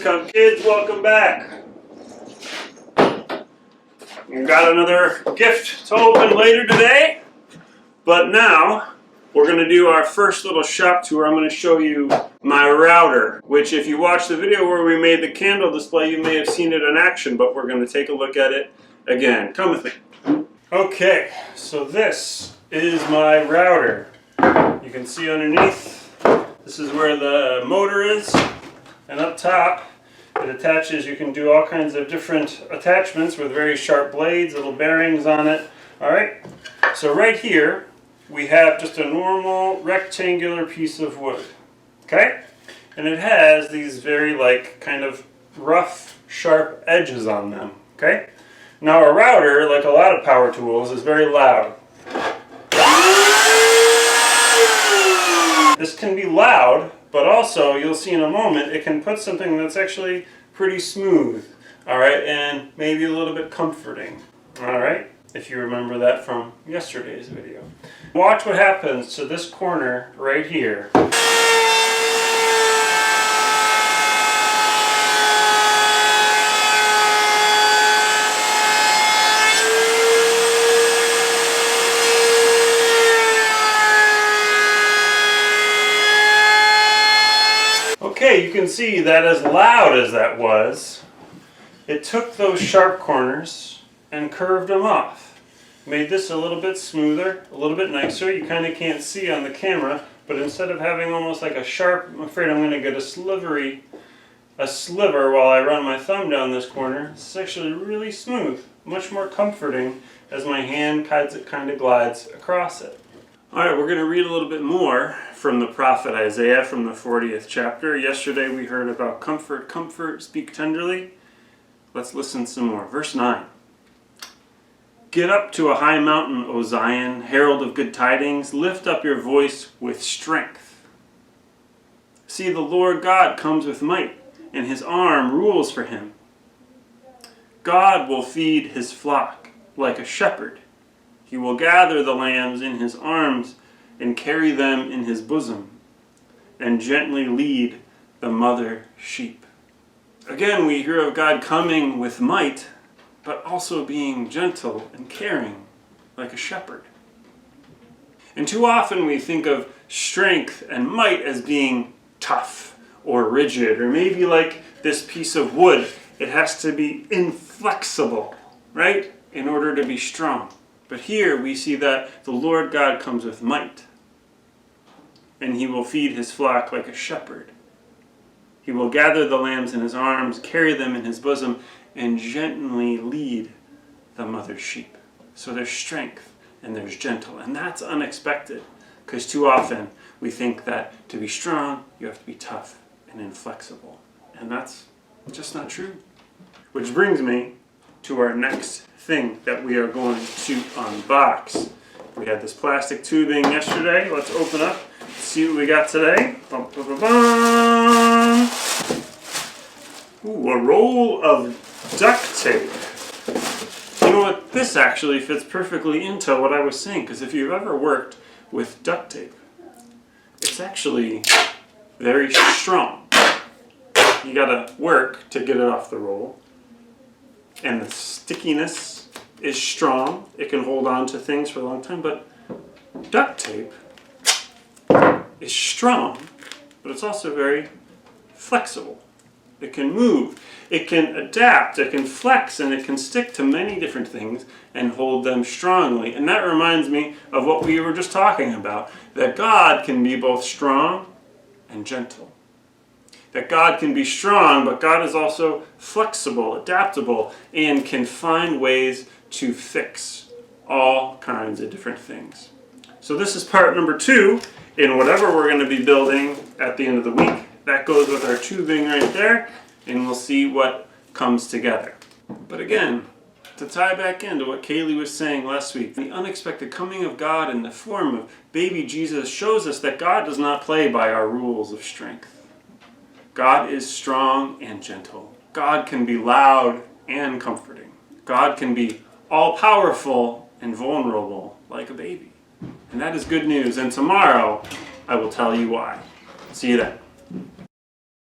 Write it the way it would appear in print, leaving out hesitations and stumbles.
come kids, welcome back. We've got another gift to open later today, but now we're going to do our first little shop tour. I'm going to show you my router, which if you watched the video where we made the candle display, you may have seen it in action, but we're going to take a look at it again. Come with me. Okay, so this is my router. You can see underneath, this is where the motor is, and up top it attaches. You can do all kinds of different attachments with very sharp blades, little bearings on it. Alright, so right here we have just a normal rectangular piece of wood, okay? And it has these very kind of rough, sharp edges on them, okay? Now a router, like a lot of power tools, is very loud. This can be loud, but also, you'll see in a moment, it can put something that's actually pretty smooth, alright, and maybe a little bit comforting, alright, if you remember that from yesterday's video. Watch what happens to this corner right here. Okay, you can see that as loud as that was, it took those sharp corners and curved them off. Made this a little bit smoother, a little bit nicer. You kind of can't see on the camera, but instead of having almost like a sharp, I'm afraid I'm going to get a sliver while I run my thumb down this corner. It's actually really smooth, much more comforting as my hand kind of glides across it. Alright, we're going to read a little bit more from the prophet Isaiah from the 40th chapter. Yesterday we heard about comfort, comfort, speak tenderly. Let's listen some more. Verse 9. Get up to a high mountain, O Zion, herald of good tidings. Lift up your voice with strength. See, the Lord God comes with might, and his arm rules for him. God will feed his flock like a shepherd. He will gather the lambs in his arms and carry them in his bosom, and gently lead the mother sheep. Again, we hear of God coming with might, but also being gentle and caring like a shepherd. And too often we think of strength and might as being tough or rigid, or maybe like this piece of wood. It has to be inflexible, right, in order to be strong. But here we see that the Lord God comes with might, and he will feed his flock like a shepherd. He will gather the lambs in his arms, carry them in his bosom, and gently lead the mother sheep. So there's strength and there's gentle, and that's unexpected, because too often we think that to be strong you have to be tough and inflexible, and that's just not true. Which brings me to our next thing that we are going to unbox. We had this plastic tubing yesterday. Let's open up, see what we got today. Bum, bum, bum, bum. Ooh, a roll of duct tape. You know what? This actually fits perfectly into what I was saying, because if you've ever worked with duct tape, it's actually very strong. You gotta work to get it off the roll. And the stickiness is strong. It can hold on to things for a long time, but duct tape is strong, but it's also very flexible. It can move, it can adapt, it can flex, and it can stick to many different things and hold them strongly. And that reminds me of what we were just talking about, that God can be both strong and gentle. That God can be strong, but God is also flexible, adaptable, and can find ways to fix all kinds of different things. So this is part number 2 in whatever we're going to be building at the end of the week. That goes with our tubing right there, and we'll see what comes together. But again, to tie back into what Kaylee was saying last week, the unexpected coming of God in the form of baby Jesus shows us that God does not play by our rules of strength. God is strong and gentle. God can be loud and comforting. God can be all-powerful and vulnerable like a baby. And that is good news. And tomorrow, I will tell you why. See you then.